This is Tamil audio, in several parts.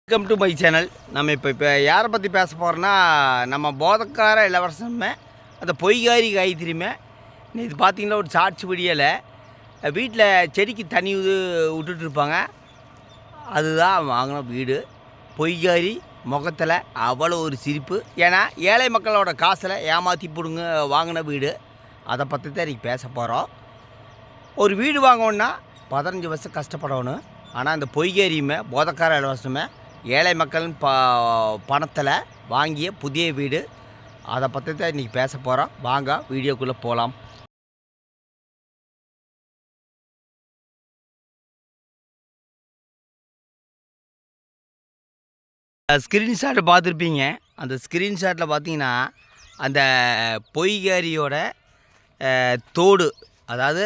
Welcome to my channel. நம்ம இப்போ யாரை பற்றி பேச போகிறோன்னா, நம்ம போதக்கார இளவரசமே அந்த பொய்காரி காயத்ரியுமே இது பார்த்திங்கன்னா ஒரு சாட்சி வீடியோவில் வீட்டில் செடிக்கு தண்ணி விட்டுட்ருப்பாங்க. அதுதான் வாங்கின வீடு. பொய்காரி முகத்தில் அவ்வளோ ஒரு சிரிப்பு. ஏன்னா ஏழை மக்களோட காசில் ஏமாற்றி பிடுங்க வாங்கின வீடு. அதை பற்றி தான் இன்றைக்கி பேச போகிறோம். ஒரு வீடு வாங்கணுன்னா 15 வருஷம் கஷ்டப்படணும். ஆனால் அந்த பொய்காரியுமே போதக்கார இளவரசமே ஏழை மக்களின் பணத்தில் வாங்கிய புதிய வீடு. அதை பற்றி தான் இன்றைக்கி பேச போகிறோம். வாங்க வீடியோக்குள்ளே போகலாம். ஸ்க்ரீன்ஷாட் பார்த்துருப்பீங்க. அந்த ஸ்க்ரீன்ஷாட்டில் பார்த்தீங்கன்னா அந்த பொய்காரியோட தோடு, அதாவது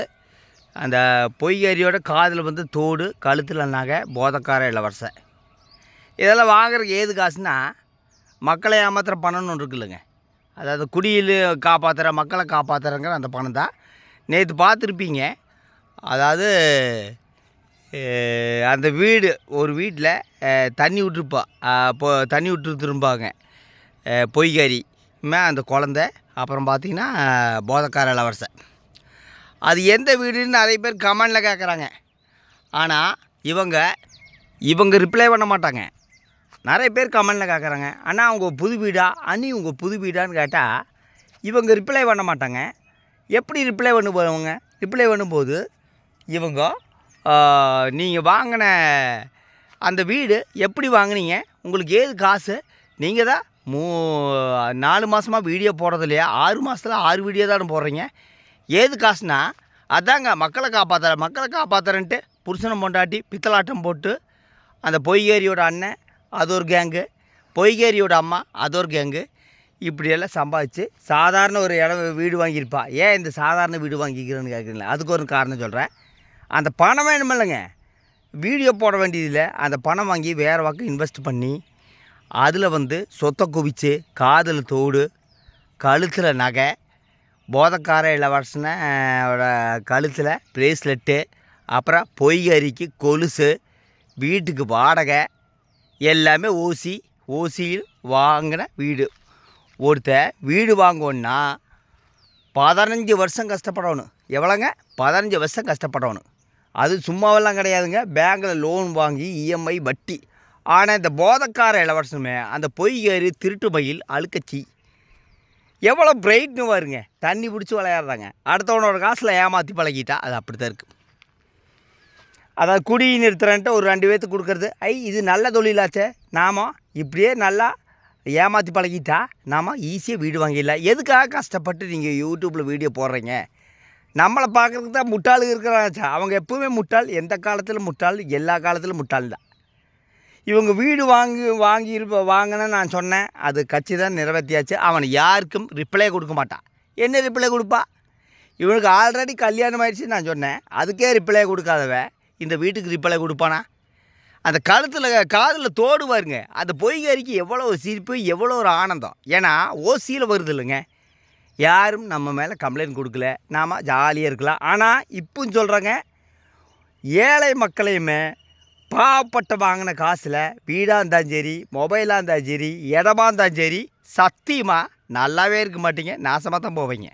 அந்த பொய்காரியோட காதில் வந்து தோடு, கழுத்தில் நகை, போதக்கார இளவரசன். இதெல்லாம் வாங்குறதுக்கு ஏது காசுன்னா, மக்களை ஏமாத்துகிற பணம்னு ஒன்று இருக்குல்லங்க. அதாவது குடியில் காப்பாற்றுற, மக்களை காப்பாற்றுறங்கிற அந்த பணம் தான். நேற்று பார்த்துருப்பீங்க. அதாவது அந்த வீடு, ஒரு வீட்டில் தண்ணி விட்டுருப்பா, தண்ணி விட்டுருப்பாங்க பொய்காரி அந்த குழந்த. அப்புறம் பார்த்திங்கன்னா போதக்கார இளவரசன். அது எந்த வீடுன்னு நிறைய பேர் கமெண்டில் கேட்குறாங்க. ஆனால் இவங்க ரிப்ளை பண்ண மாட்டாங்க. நிறைய பேர் கமெண்டில் கேட்குறாங்க, அண்ணா உங்கள் புது வீடா, அண்ணி உங்கள் புது வீடான்னு கேட்டால் இவங்க ரிப்ளை பண்ண மாட்டாங்க. எப்படி ரிப்ளை பண்ணும்போது இவங்க நீங்கள் வாங்கின அந்த வீடு எப்படி வாங்கினீங்க, உங்களுக்கு ஏது காசு, நீங்கள் தான் 4 மாதமாக வீடியோ போடுறது இல்லையா, 6 மாதத்தில் 6 வீடியோ தான் போடுறீங்க, ஏது காசுனா அதாங்க மக்களை காப்பாற்றுறேன்ட்டு புருஷனை பொண்டாட்டி பித்தலாட்டம் போட்டு, அந்த பொய்காரியோட அண்ணன் அது ஒரு கேங்கு, பொய்காரியோட அம்மா அது ஒரு கேங்கு, இப்படியெல்லாம் சம்பாதிச்சு சாதாரண ஒரு வீடு வாங்கியிருப்பா. ஏன் இந்த சாதாரண வீடு வாங்கிக்கிறேன்னு கேட்குறீங்களா? அதுக்கு ஒரு காரணம் சொல்கிறேன். அந்த பணம் வேணுமில்லைங்க, வீடியோ போட வேண்டியதில்லை. அந்த பணம் வாங்கி வேறு பக்கம் இன்வெஸ்ட் பண்ணி அதில் வந்து சொத்தை குவிச்சு, காதில் தோடு, கழுத்தில் நகை, போதக்கார இளவரசனோட கழுத்தில் ப்ரேஸ்லெட்டு, அப்புறம் பொய்காரிக்கு கொலுசு, வீட்டுக்கு வாடகை, எல்லாமே ஓசியில் வாங்கின வீடு. ஒருத்தர் வீடு வாங்கணுன்னா 15 வருஷம் கஷ்டப்படணும். எவ்வளோங்க? 15 வருஷம் கஷ்டப்படணும். அது சும்மாவெல்லாம் கிடையாதுங்க. பேங்கில் லோன் வாங்கி இஎம்ஐ வட்டி. ஆனால் இந்த போதக்கார இளவரசனுமே அந்த பொய்காரி திருட்டு மயில் அழுக்கச்சி எவ்வளோ பிரைட்னு வருங்க. தண்ணி பிடிச்சி விளையாடுறாங்க. அடுத்தவனோட காசில் ஏமாற்றி பழகிட்டா அது அப்படி தான் இருக்குது. அதாவது குடி நிறுத்துறன்ட்டு ஒரு 2 பேர்த்துக்கு கொடுக்குறது, இது நல்ல தொழிலாச்சே, நாம் இப்படியே நல்லா ஏமாற்றி பழகிட்டா நாம் ஈஸியாக வீடு வாங்கிடலாம். எதுக்காக கஷ்டப்பட்டு நீங்கள் யூடியூப்பில் வீடியோ போடுறீங்க? நம்மளை பார்க்குறதுக்கு தான் முட்டாளுங்க இருக்கிறாச்சா. அவங்க எப்போவுமே முட்டாள், எந்த காலத்தில் முட்டாள், எல்லா காலத்திலும் முட்டாள் தான். இவங்க வீடு வாங்கினேன்னு நான் சொன்னேன், அது கட்சி தான் நிறைவேற்றியாச்சு. அவன் யாருக்கும் ரிப்ளை கொடுக்க மாட்டான். என்ன ரிப்ளை கொடுப்பா? இவனுக்கு ஆல்ரெடி கல்யாணம் ஆயிடுச்சு நான் சொன்னேன், அதுக்கே ரிப்ளை கொடுக்காதவ இந்த வீட்டுக்கு ரிப்ளை கொடுப்பானா? அந்த காதில் தோடு பாருங்க. அந்த பொய்காரிக்கு எவ்வளோ சிரிப்பு, எவ்வளோ ஒரு ஆனந்தம். ஏன்னா ஓசியில் வருது இல்லைங்க. யாரும் நம்ம மேலே கம்ப்ளைண்ட் கொடுக்கல, நாம் ஜாலியாக இருக்கலாம். ஆனால் இப்போன்னு சொல்கிறாங்க, ஏழை மக்களையுமே பாவப்பட்ட வாங்கின காசில் வீடாக இருந்தாலும் சரி, மொபைலாக இருந்தாலும் சரி, இடமா இருந்தாலும் சரி, சத்தியமாக நல்லாவே இருக்க மாட்டீங்க, நாசமாக தான் போவீங்க.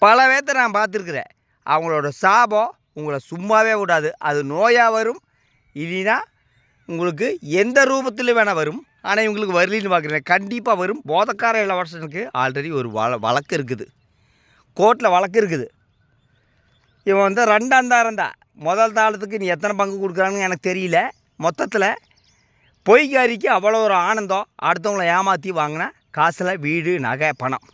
பல பேர்த்தை நான் பார்த்துருக்குறேன். அவங்களோட சாபம் உங்களை சும்மாவே விடாது. அது நோயாக வரும், இல்லைன்னா உங்களுக்கு எந்த ரூபத்தில் வேணால் வரும். ஆனால் இவங்களுக்கு வரலின்னு பார்க்குறேன், கண்டிப்பாக வரும். போதக்கார இளவரசனுக்கு ஆல்ரெடி ஒரு வழக்கு இருக்குது, கோர்ட்டில் வழக்கு இருக்குது. இவன் வந்து 2ஆம் தாரம் தான். முதல் தாளத்துக்கு நீ எத்தனை பங்கு கொடுக்குறான்னு எனக்கு தெரியல. மொத்தத்தில் பொய்காரிக்கு அவ்வளோ ஒரு ஆனந்தம், அடுத்தவங்களை ஏமாற்றி வாங்கின காசில் வீடு, நகை, பணம்.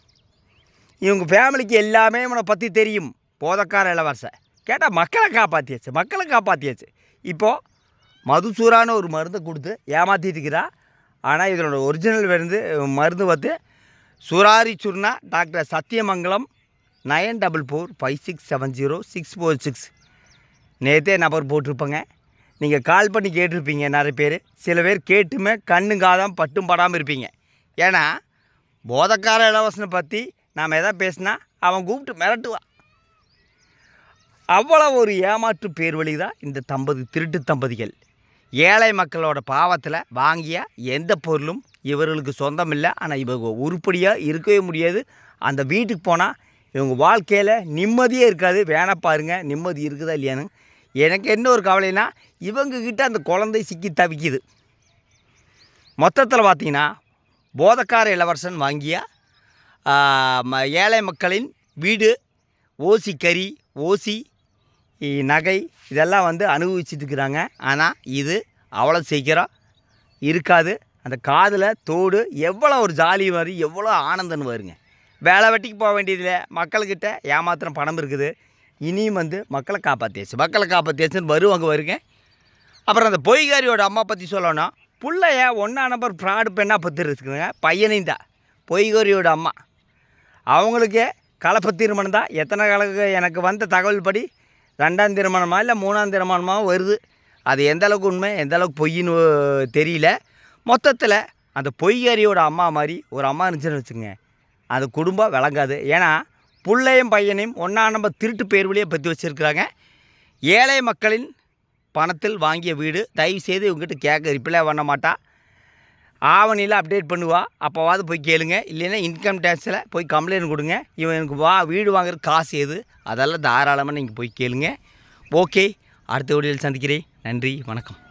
இவங்க ஃபேமிலிக்கு எல்லாமே இவனை பற்றி தெரியும். போதக்கார இளவரசன் கேட்டால் மக்களை காப்பாற்றியாச்சு. இப்போது மதுசூரான ஒரு மருந்தை கொடுத்து ஏமாற்றிட்டு இருக்கிறா. ஆனால் இதனோட ஒரிஜினல் மருந்து வந்து சுராரி சுர்ணா, டாக்டர் சத்தியமங்கலம், 9445670646. நேற்றே நம்பர் போட்டிருப்பேங்க. நீங்கள் கால் பண்ணி கேட்டிருப்பீங்க நிறைய பேர். சில பேர் கேட்டுமே கண்ணும் காதாம் பட்டும் படாமல் இருப்பீங்க. ஏன்னா போதக்கார இளவரசனை பற்றி நாம் எதாவது பேசினா அவன் கூப்பிட்டு மிரட்டுவான். அவ்வளோ ஒரு ஏமாற்று பேர் வழி தான் இந்த திருட்டு தம்பதிகள். ஏழை மக்களோட பாவத்தில் வாங்கிய எந்த பொருளும் இவர்களுக்கு சொந்தம் இல்லை. ஆனால் இவங்க உருப்படியாக இருக்கவே முடியாது. அந்த வீட்டுக்கு போனால் இவங்க வாழ்க்கையில் நிம்மதியே இருக்காது. வேணா பாருங்கள் நிம்மதி இருக்குதா இல்லையான்னு. எனக்கு என்ன ஒரு கவலைன்னா இவங்கக்கிட்ட அந்த குழந்தை சிக்கி தவிக்குது. மொத்தத்தில் பார்த்திங்கன்னா போதக்கார இளவரசன் வாங்கிய ஏழை மக்களின் வீடு, ஓசி கறி, ஓசி நகை இதெல்லாம் வந்து அனுபவிச்சுட்டு இருக்கிறாங்க. ஆனால் இது அவ்வளோ சீக்கிரம் இருக்காது. அந்த காதில் தோடு எவ்வளோ ஒரு ஜாலி மாதிரி எவ்வளோ ஆனந்தம்னு வருங்க. வேலை வெட்டிக்கு போக வேண்டியதில்லை. மக்கள்கிட்ட ஏமாத்திரம் பணம் இருக்குது. இனியும் வந்து மக்களை காப்பாற்றியாச்சுன்னு வருங்க. அப்புறம் அந்த பொய்காரியோட அம்மா பற்றி சொல்லணும். பிள்ளைய 1ஆம் நம்பர் ஃப்ராடு பெண்ணாக பற்றி இருக்குதுங்க. பையனையும் தான் பொய்காரியோட அம்மா அவங்களுக்கு கலப்பு திருமணம் தான். எத்தனை கலக்கு எனக்கு வந்த தகவல் படி 2ஆம் திருமணமாக இல்லை 3ஆம் திருமணமாக வருது. அது எந்த அளவுக்கு உண்மை எந்த அளவுக்கு பொய்ன்னு தெரியல. மொத்தத்தில் அந்த பொய்காரியோட அம்மா மாதிரி ஒரு அம்மா இருந்துச்சுன்னு வச்சுங்க, அந்த குடும்பம் விளங்காது. ஏன்னா பிள்ளையும் பையனையும் 1ஆம் நம்பர் திருட்டு பேர் வழியாக பற்றி வச்சுருக்குறாங்க. ஏழை மக்களின் பணத்தில் வாங்கிய வீடு. தயவுசெய்து இவங்ககிட்ட கேட்க ரிப்ளை பண்ண மாட்டா. ஆவணியில் அப்டேட் பண்ணுவா. அப்போவாது போய் கேளுங்க. இல்லைன்னா இன்கம் டேக்ஸில் போய் கம்ப்ளைண்ட் கொடுங்க. இவனுக்கு வீடு வாங்குற காசு எது அதெல்லாம் தாராளமாக நீங்கள் போய் கேளுங்க. ஓகே, அடுத்த வீடியோவில் சந்திக்கிறேன். நன்றி, வணக்கம்.